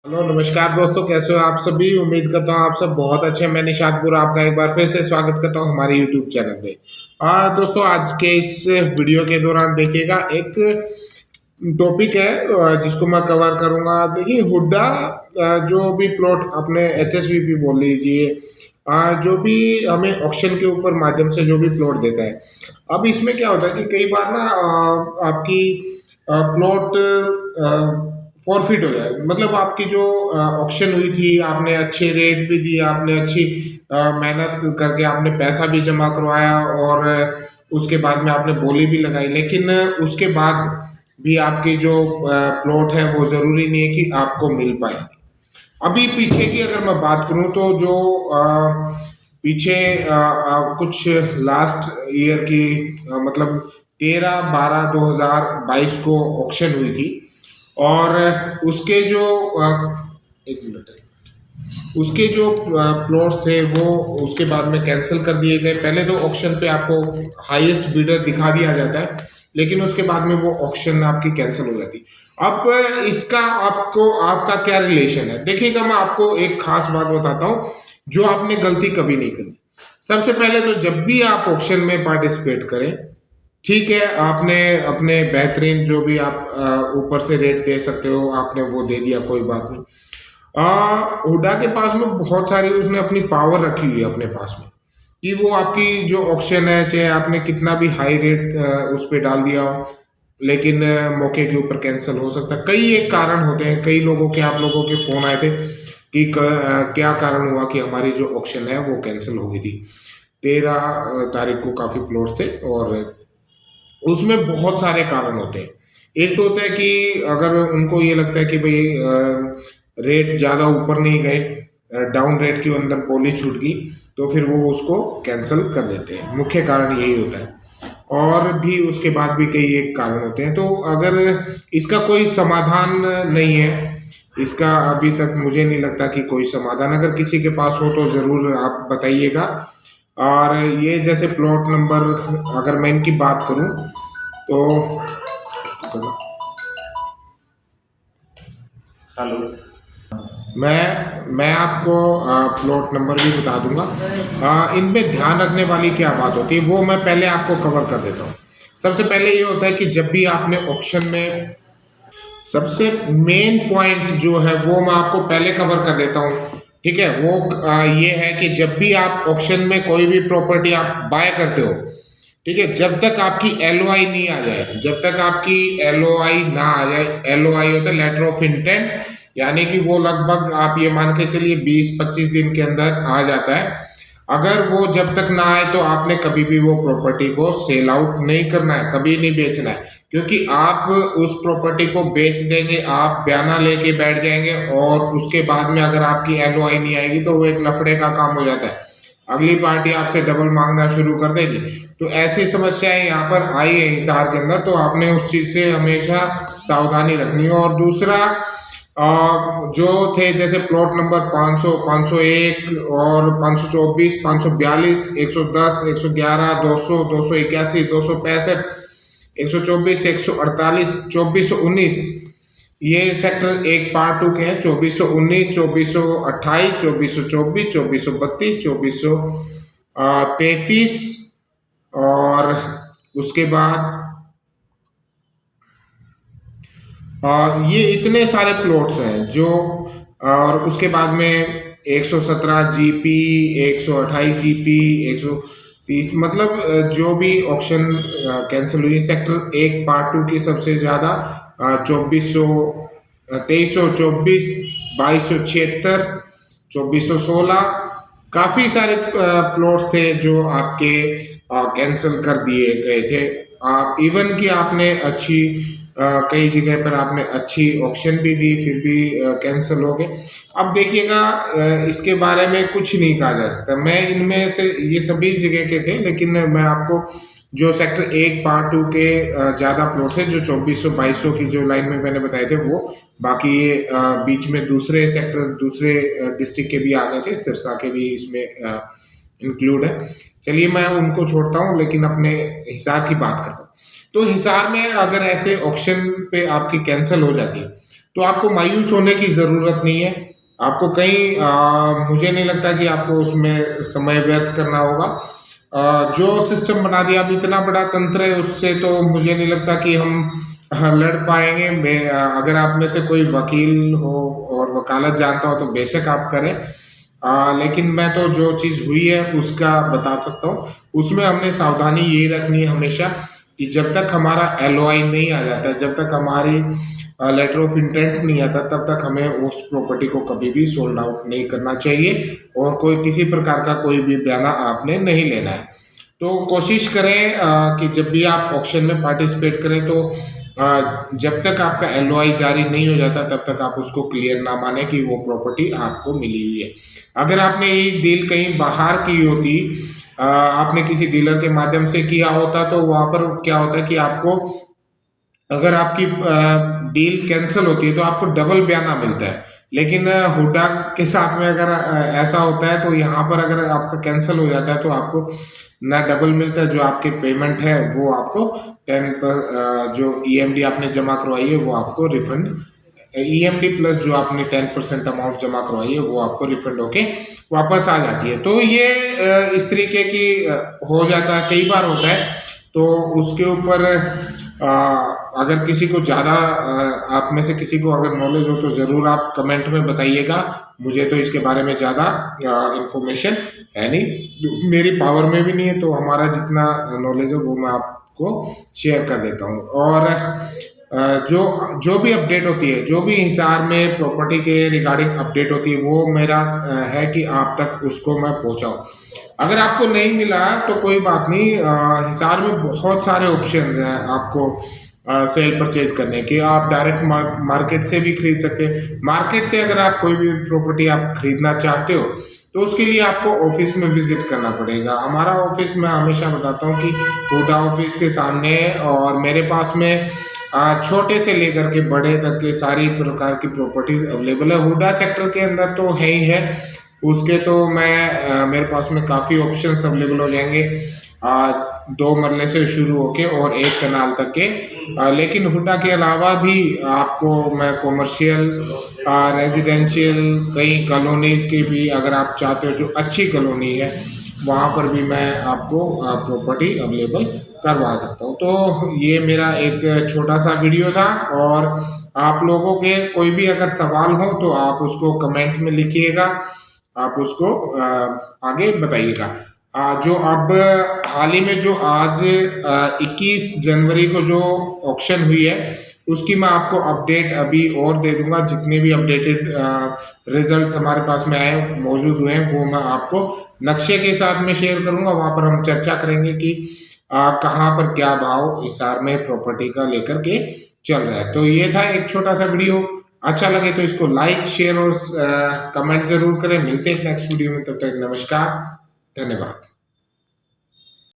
Hello नमस्कार दोस्तों, कैसे हो आप सभी। उम्मीद करता हूँ आप सब बहुत अच्छे हैं। मैं निशादपुर आपका एक बार फिर से स्वागत करता हूँ हमारे यूट्यूब चैनल पे। दोस्तों, आज के इस वीडियो के दौरान देखिएगा एक टॉपिक है जिसको मैं कवर करूंगा। देखिए हुड्डा जो भी प्लॉट अपने एचएसवीपी बोल लीजिए, जो भी हमें ऑक्शन के ऊपर माध्यम से जो भी प्लॉट देता है। अब इसमें क्या होता है कि कई बार ना आपकी प्लॉट फॉरफिट हो जाए, मतलब आपकी जो ऑक्शन हुई थी, आपने अच्छे रेट भी दिए, आपने अच्छी मेहनत करके आपने पैसा भी जमा करवाया और उसके बाद में आपने बोली भी लगाई, लेकिन उसके बाद भी आपकी जो प्लॉट है वो ज़रूरी नहीं है कि आपको मिल पाए। अभी पीछे की अगर मैं बात करूं तो जो पीछे कुछ लास्ट ईयर की मतलब 13/12/2022 को ऑक्शन हुई थी और उसके जो एक मिनट, उसके जो प्लॉट्स थे वो उसके बाद में कैंसिल कर दिए गए। पहले तो ऑक्शन पे आपको हाईएस्ट बिडर दिखा दिया जाता है, लेकिन उसके बाद में वो ऑक्शन आपकी कैंसिल हो जाती। अब इसका आपको आपका क्या रिलेशन है, देखिएगा मैं आपको एक खास बात बताता हूँ जो आपने गलती कभी नहीं करी। सबसे पहले तो जब भी आप ऑक्शन में पार्टिसिपेट करें, ठीक है, आपने अपने बेहतरीन जो भी आप ऊपर से रेट दे सकते हो आपने वो दे दिया, कोई बात नहीं। हुडा के पास में बहुत सारी उसने अपनी पावर रखी हुई है अपने पास में, कि वो आपकी जो ऑक्शन है, चाहे आपने कितना भी हाई रेट उस पर डाल दिया हो, लेकिन मौके के ऊपर कैंसिल हो सकता है। कई एक कारण होते हैं, कई लोगों के आप लोगों के फोन आए थे कि क्या कारण हुआ कि हमारी जो ऑक्शन है वो कैंसिल हो गई थी। 13 तारीख को काफ़ी प्लॉट्स थे और उसमें बहुत सारे कारण होते हैं। एक तो होता है कि अगर उनको ये लगता है कि भाई रेट ज़्यादा ऊपर नहीं गए, डाउन रेट के अंदर बोली छूट गई, तो फिर वो उसको कैंसिल कर देते हैं। मुख्य कारण यही होता है और भी उसके बाद भी कई एक कारण होते हैं। तो अगर इसका कोई समाधान नहीं है, इसका अभी तक मुझे नहीं लगता कि कोई समाधान, अगर किसी के पास हो तो ज़रूर आप बताइएगा। और ये जैसे प्लॉट नंबर, अगर मैं इनकी बात करूं तो हेलो, मैं आपको प्लॉट नंबर भी बता दूंगा। इनमें ध्यान रखने वाली क्या बात होती है वो मैं पहले आपको कवर कर देता हूँ। सबसे पहले ये होता है कि जब भी आपने ऑक्शन में, सबसे मेन पॉइंट जो है वो मैं आपको पहले कवर कर देता हूँ, ठीक है। वो ये है कि जब भी आप ऑक्शन में कोई भी प्रॉपर्टी आप बाय करते हो, ठीक है, जब तक आपकी एलओआई नहीं आ जाए, जब तक आपकी एलओआई ना आ जाए, एलओआई होता है लेटर ऑफ इंटेंट, यानी कि वो लगभग आप ये मान के चलिए 20-25 दिन के अंदर आ जाता है। अगर वो जब तक ना आए तो आपने कभी भी वो प्रॉपर्टी को सेल आउट नहीं करना है, कभी नहीं बेचना है, क्योंकि आप उस प्रॉपर्टी को बेच देंगे, आप बयाना लेके बैठ जाएंगे और उसके बाद में अगर आपकी एलओआई नहीं आएगी तो वो एक लफड़े का काम हो जाता है। अगली पार्टी आपसे डबल मांगना शुरू कर देगी। तो ऐसी समस्याएं यहाँ पर आई है हिसार के अंदर, तो आपने उस चीज से हमेशा सावधानी रखनी है। और दूसरा जो थे जैसे प्लॉट नंबर 500, 501 और 524, 542, 110, 111, 200, 281, 265, 124, 148, 2419, ये सेक्टर एक पार्ट टू के हैं। 2419, 2428, 2424, 2432, 2433 और उसके बाद ये इतने सारे प्लॉट्स हैं जो, और उसके बाद में 117 जीपी, 128 जीपी, 130, मतलब जो भी ऑक्शन कैंसिल हुई सेक्टर एक पार्ट टू की सबसे ज़्यादा 2400, 2324, 2276, 2416, काफ़ी सारे प्लॉट्स थे जो आपके कैंसिल कर दिए गए थे। इवन कि आपने अच्छी कई जगह पर आपने अच्छी ऑक्शन भी दी, फिर भी कैंसिल हो गए। अब देखिएगा, इसके बारे में कुछ नहीं कहा जा सकता। मैं इनमें से ये सभी जगह के थे, लेकिन मैं आपको जो सेक्टर एक पार्ट टू के ज़्यादा प्लॉट थे, जो 2400-2200 की जो लाइन में मैंने बताए थे वो, बाकी ये बीच में दूसरे सेक्टर, दूसरे डिस्ट्रिक्ट के भी आ गए थे, सिरसा के भी इसमें इंक्लूड है। चलिए मैं उनको छोड़ता हूँ, लेकिन अपने हिसार की बात करता हूँ। तो हिसार में अगर ऐसे ऑक्शन पे आपकी कैंसिल हो जाती है तो आपको मायूस होने की ज़रूरत नहीं है। आपको कहीं मुझे नहीं लगता कि आपको उसमें समय व्यर्थ करना होगा। जो सिस्टम बना दिया, अब इतना बड़ा तंत्र है, उससे तो मुझे नहीं लगता कि हम लड़ पाएंगे। अगर आप में से कोई वकील हो और वकालत जानता हो तो बेशक आप करें। लेकिन मैं तो जो चीज़ हुई है उसका बता सकता हूँ। उसमें हमने सावधानी ये रखनी है हमेशा कि जब तक हमारा एलओआई नहीं आ जाता, जब तक हमारी लेटर ऑफ इंटेंट नहीं आता, तब तक हमें उस प्रॉपर्टी को कभी भी सोल्ड आउट नहीं करना चाहिए और कोई किसी प्रकार का कोई भी बयाना आपने नहीं लेना है। तो कोशिश करें कि जब भी आप ऑक्शन में पार्टिसिपेट करें तो जब तक आपका एलओआई जारी नहीं हो जाता तब तक आप उसको क्लियर ना माने कि वो प्रॉपर्टी आपको मिली हुई है। अगर आपने ये डील कहीं बाहर की होती, आपने किसी डीलर के माध्यम से किया होता, तो वहाँ पर क्या होता है कि आपको, अगर आपकी डील कैंसिल होती है तो आपको डबल बयाना मिलता है। लेकिन हुडा के साथ में अगर ऐसा होता है तो यहाँ पर अगर आपका कैंसिल हो जाता है तो आपको ना डबल मिलता है, जो आपके पेमेंट है वो आपको 10 पर जो ईएमडी आपने जमा करवाई है वो आपको रिफंड, ईएमडी प्लस जो आपने 10% अमाउंट जमा करवाई है वो आपको रिफंड होके वापस आ जाती है। तो ये इस तरीके की हो जाता है, कई बार होता है। तो उसके ऊपर अगर किसी को ज़्यादा आप में से किसी को अगर नॉलेज हो तो ज़रूर आप कमेंट में बताइएगा। मुझे तो इसके बारे में ज़्यादा इंफॉर्मेशन है नहीं, मेरी पावर में भी नहीं है, तो हमारा जितना नॉलेज है वो मैं आपको शेयर कर देता हूँ। और जो भी अपडेट होती है, जो भी हिसार में प्रॉपर्टी के रिगार्डिंग अपडेट होती है, वो मेरा है कि आप तक उसको मैं पहुँचाऊँ। अगर आपको नहीं मिला तो कोई बात नहीं, हिसार में बहुत सारे ऑप्शंस हैं आपको सेल परचेज करने के। आप डायरेक्ट मार्केट से भी खरीद सकते हैं। मार्केट से अगर आप कोई भी प्रॉपर्टी आप खरीदना चाहते हो तो उसके लिए आपको ऑफिस में विजिट करना पड़ेगा। हमारा ऑफिस मैं हमेशा बताता हूँ कि हुडा ऑफिस के सामने है और मेरे पास में छोटे से लेकर के बड़े तक के सारी प्रकार की प्रॉपर्टीज अवेलेबल है। हुडा सेक्टर के अंदर तो है ही है, उसके तो मैं मेरे पास में काफ़ी ऑप्शंस अवेलेबल हो जाएंगे, 2 मरले से शुरू होके और 1 कनाल तक के। लेकिन हुडा के अलावा भी आपको मैं कॉमर्शियल, रेजिडेंशियल, कई कॉलोनीज़ की भी अगर आप चाहते हो जो अच्छी कॉलोनी है वहाँ पर भी मैं आपको प्रॉपर्टी अवेलेबल करवा सकता हूँ। तो ये मेरा एक छोटा सा वीडियो था और आप लोगों के कोई भी अगर सवाल हो तो आप उसको कमेंट में लिखिएगा, आप उसको आगे बताइएगा। जो अब हाल ही में जो आज 21 जनवरी को जो ऑक्शन हुई है उसकी मैं आपको अपडेट अभी और दे दूंगा। जितने भी अपडेटेड रिजल्ट्स हमारे पास में आए मौजूद हुए हैं वो मैं आपको नक्शे के साथ में शेयर करूंगा। वहाँ पर हम चर्चा करेंगे कि कहाँ पर क्या भाव हिसार में प्रॉपर्टी का लेकर के चल रहा है। तो ये था एक छोटा सा वीडियो, अच्छा लगे तो इसको लाइक, शेयर और कमेंट जरूर करें। मिलते हैं नेक्स्ट वीडियो में, तब तक नमस्कार, धन्यवाद।